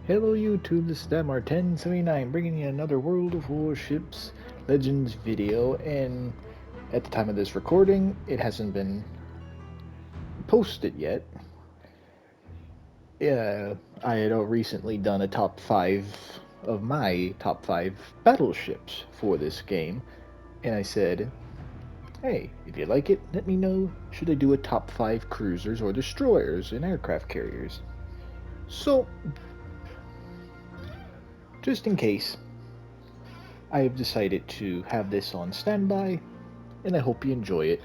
Hello YouTube, this is Damar1079 bringing you another World of Warships Legends video, and at the time of this recording it hasn't been posted yet. I had recently done a top 5 of my top 5 battleships for this game, and I said, hey, if you like it, let me know, should I do a top 5 cruisers or destroyers and aircraft carriers? So, just in case, I have decided to have this on standby, and I hope you enjoy it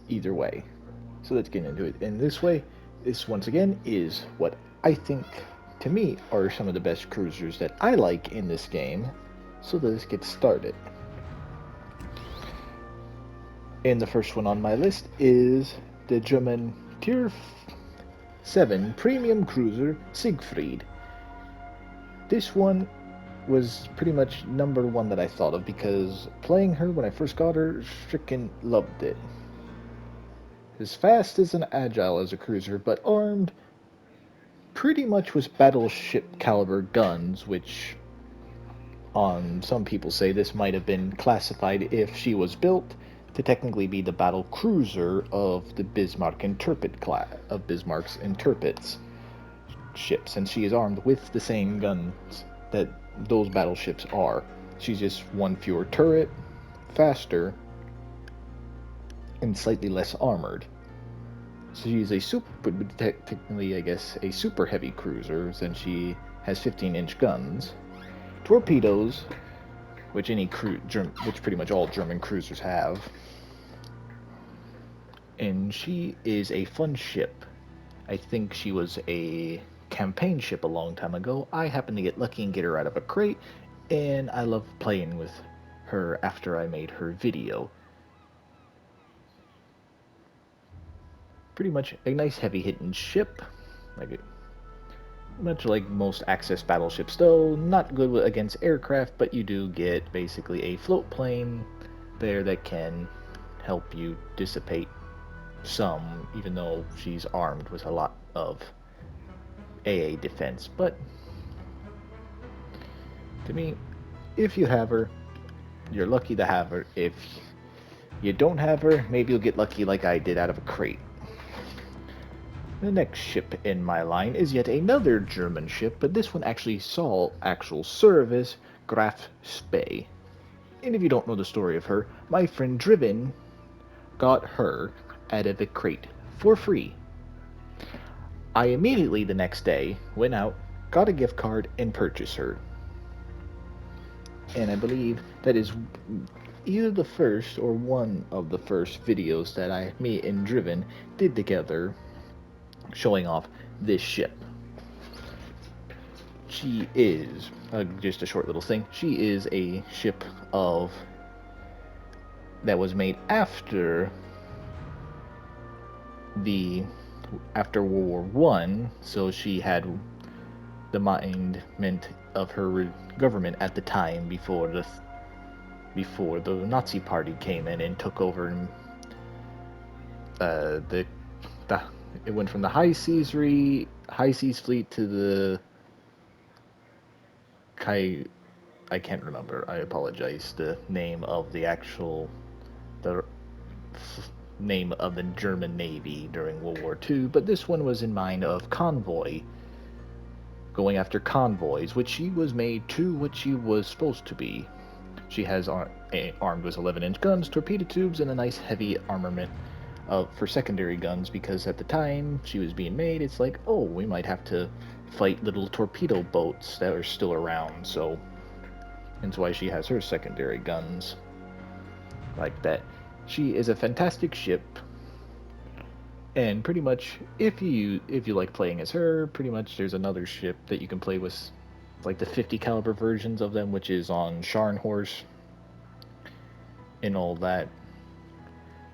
either way. So let's get into it. In this way, this once again is what I think, to me, are some of the best cruisers that I like in this game. So let's get started. And the first one on my list is the German Tier 7 Premium Cruiser Siegfried. This one was pretty much number one that I thought of because playing her when I first got her, freaking loved it. As fast as and agile as a cruiser, but armed pretty much with battleship caliber guns, which on some people say this might have been classified if she was built to technically be the battle cruiser of the Bismarck Interpret class of Bismarck's Interprets ships, and she is armed with the same guns that those battleships are. She's just one fewer turret, faster, and slightly less armored. So she's a super, technically, I guess, a super heavy cruiser since she has 15-inch guns, torpedoes, which which pretty much all German cruisers have, and she is a fun ship. I think she was a campaign ship a long time ago. I happened to get lucky and get her out of a crate, and I love playing with her after I made her video. Pretty much a nice heavy hitting ship, much like most Axis battleships, though not good against aircraft, but you do get basically a float plane there that can help you dissipate some, even though she's armed with a lot of AA defense. But to me, if you have her, you're lucky to have her. If you don't have her, maybe you'll get lucky like I did out of a crate. The next ship in my line is yet another German ship, but this one actually saw actual service, Graf Spee. And if you don't know the story of her, my friend Driven got her out of a crate for free. I immediately the next day went out, got a gift card, and purchased her. And I believe that is either the first or one of the first videos that me and Driven did together showing off this ship. She is, just a short little thing, she is a ship that was made after World War One, so she had the mindment of her government at the time before the Nazi Party came in and took over. It went from the High Seas Fleet to the I can't remember. I apologize. The name of the name of the German Navy during World War II, but this one was in mind of convoy, going after convoys, which she was made to what she was supposed to be. She has armed with 11-inch guns, torpedo tubes, and a nice heavy armament for secondary guns, because at the time she was being made, it's like, oh, we might have to fight little torpedo boats that are still around, so that's why she has her secondary guns like that. She is a fantastic ship, and pretty much if you like playing as her, pretty much there's another ship that you can play with, like the 50 caliber versions of them, which is on Scharnhorst and all that.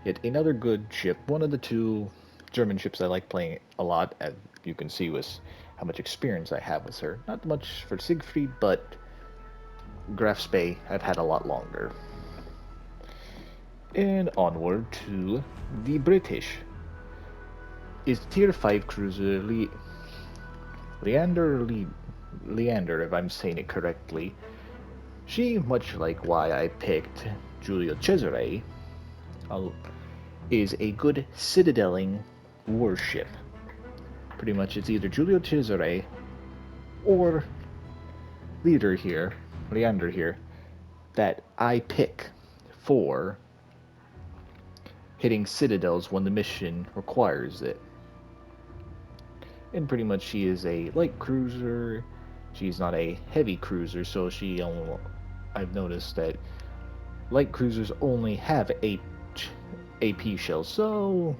Yet another good ship, one of the two German ships I like playing a lot, as you can see with how much experience I have with her. Not much for Siegfried, but Graf Spee I've had a lot longer. And onward to the British is Tier 5 cruiser Leander Leander, if I'm saying it correctly. She, much like why I picked Giulio Cesare, is a good citadeling warship. Pretty much it's either Giulio Cesare or Leander here, that I pick for hitting citadels when the mission requires it. And pretty much she is a light cruiser. She's not a heavy cruiser, so I've noticed that light cruisers only have 8 AP shells, so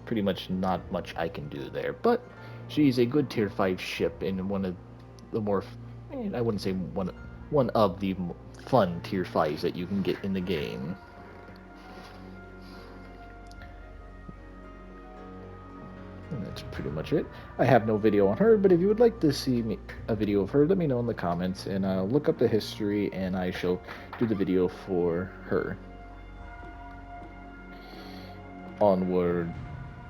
pretty much not much I can do there. But she's a good tier 5 ship in one of the more, I wouldn't say one of the fun tier 5s that you can get in the game. And that's pretty much it. I have no video on her, but if you would like to see a video of her, let me know in the comments, and I'll look up the history, and I shall do the video for her. Onward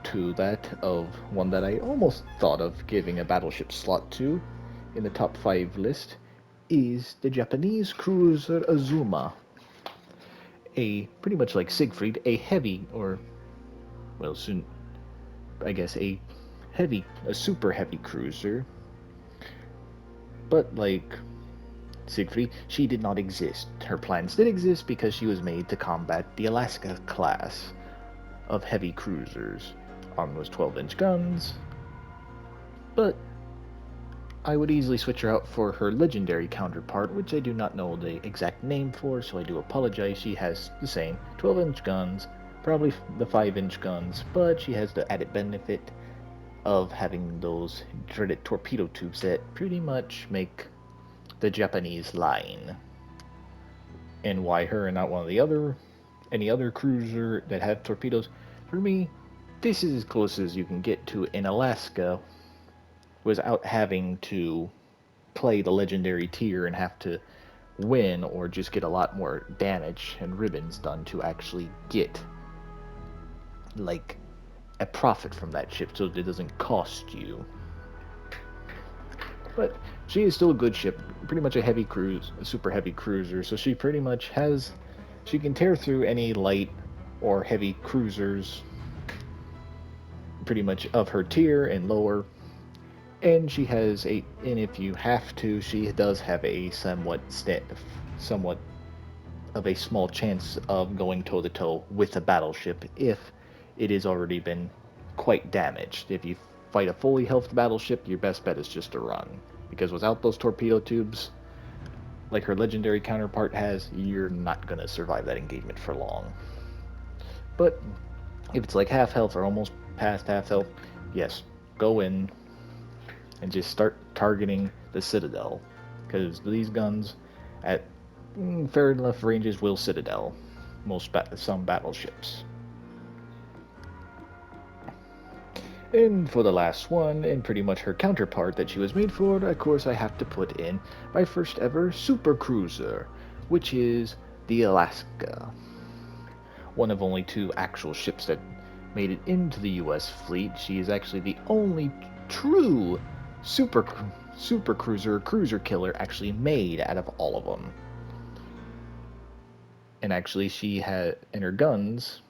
to that of one that I almost thought of giving a battleship slot to in the top 5 list is the Japanese cruiser Azuma. A pretty much like Siegfried, a heavy, or well, soon I guess a super heavy cruiser. But like Siegfried, she did not exist. Her plans did exist because she was made to combat the Alaska class of heavy cruisers. Armed with 12-inch guns, but I would easily switch her out for her legendary counterpart, which I do not know the exact name for, so I do apologize. She has the same 12-inch guns, probably the 5-inch guns, but she has the added benefit of having those dreaded torpedo tubes that pretty much make the Japanese line. And why her and not one of the any other cruiser that have torpedoes? For me, this is as close as you can get to in Alaska without having to play the legendary tier and have to win or just get a lot more damage and ribbons done to actually get like a profit from that ship so it doesn't cost you. But she is still a good ship, pretty much a super heavy cruiser, so she pretty much she can tear through any light or heavy cruisers pretty much of her tier and lower. And she has and if you have to, she does have a somewhat of a small chance of going toe to toe with a battleship if it has already been quite damaged. If you fight a fully healthed battleship, your best bet is just to run, because without those torpedo tubes, like her legendary counterpart has, you're not going to survive that engagement for long. But if it's like half health or almost past half health, yes, go in and just start targeting the Citadel, because these guns at fair enough ranges will Citadel some battleships. And for the last one, and pretty much her counterpart that she was made for, of course I have to put in my first ever super cruiser, which is the Alaska. One of only 2 actual ships that made it into the US fleet. She is actually the only true super cruiser killer actually made out of all of them. And actually and her guns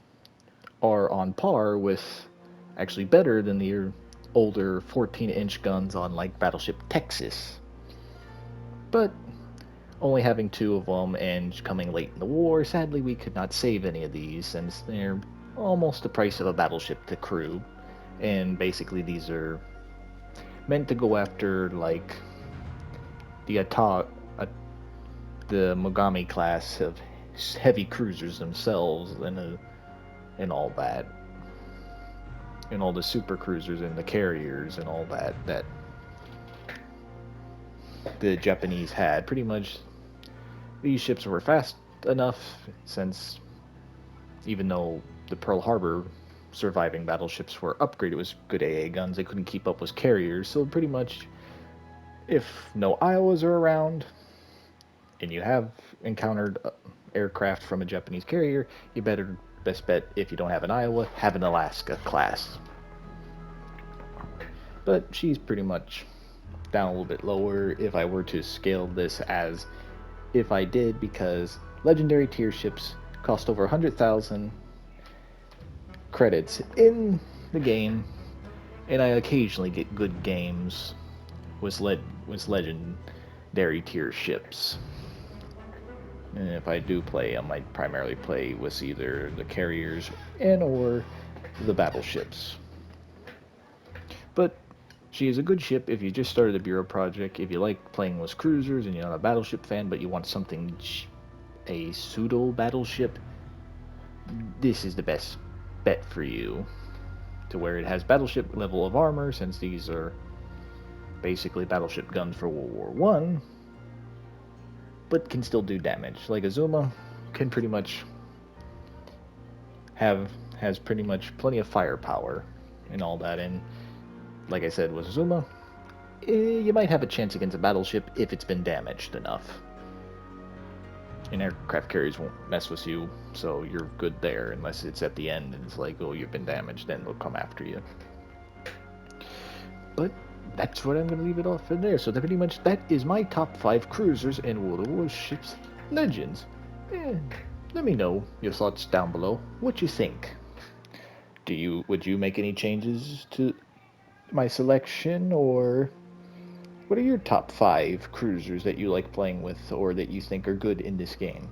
are on par with, actually better than the older 14-inch guns on like Battleship Texas. But only having 2 of them and coming late in the war, sadly we could not save any of these since they're almost the price of a battleship to crew. And basically these are meant to go after like the Mogami class of heavy cruisers themselves and all that, and all the super cruisers and the carriers and all that the Japanese had. Pretty much these ships were fast enough, since even though the Pearl Harbor surviving battleships were upgraded with good AA guns, they couldn't keep up with carriers. So pretty much, if no Iowas are around and you have encountered aircraft from a Japanese carrier, you best bet, if you don't have an Iowa, have an Alaska class. But she's pretty much down a little bit lower if I were to scale this as if I did, because legendary tier ships cost over 100,000 credits in the game, and I occasionally get good games with legendary tier ships. And if I do play, I might primarily play with either the carriers and or the battleships. But she is a good ship if you just started a Bureau project, if you like playing with cruisers and you're not a battleship fan, but you want something, a pseudo battleship, this is the best bet for you. To where it has battleship level of armor, since these are basically battleship guns for World War One, but can still do damage. Like Azuma can pretty much has pretty much plenty of firepower and all that. And like I said, with Azuma, you might have a chance against a battleship if it's been damaged enough. And aircraft carriers won't mess with you, so you're good there, unless it's at the end and it's like, oh, you've been damaged, then they'll come after you. But that's what I'm going to leave it off in there. So that pretty much, that is my top 5 cruisers in World of Warships Legends. And let me know your thoughts down below. What you think? Would you make any changes to my selection, or what are your top 5 cruisers that you like playing with or that you think are good in this game?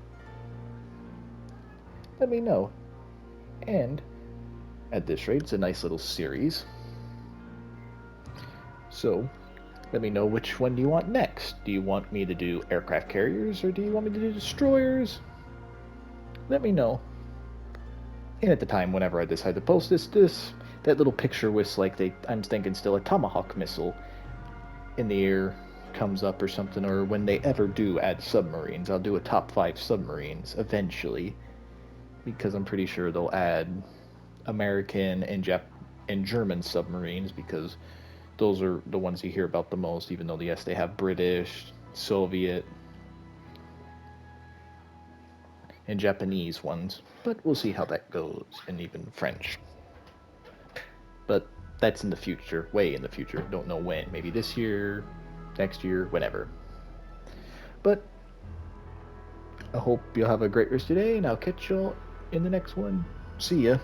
Let me know. And at this rate, it's a nice little series. So let me know, which one do you want next? Do you want me to do aircraft carriers, or do you want me to do destroyers? Let me know. And at the time, whenever I decide to post that little picture with, like, I'm thinking still a Tomahawk missile in the air comes up or something, or when they ever do add submarines, I'll do a top 5 submarines eventually, because I'm pretty sure they'll add American and German submarines, because those are the ones you hear about the most, even though, yes, they have British, Soviet, and Japanese ones. But we'll see how that goes, and even French. But that's in the future, way in the future. Don't know when. Maybe this year, next year, whenever. But I hope you'll have a great rest of your day, and I'll catch y'all in the next one. See ya.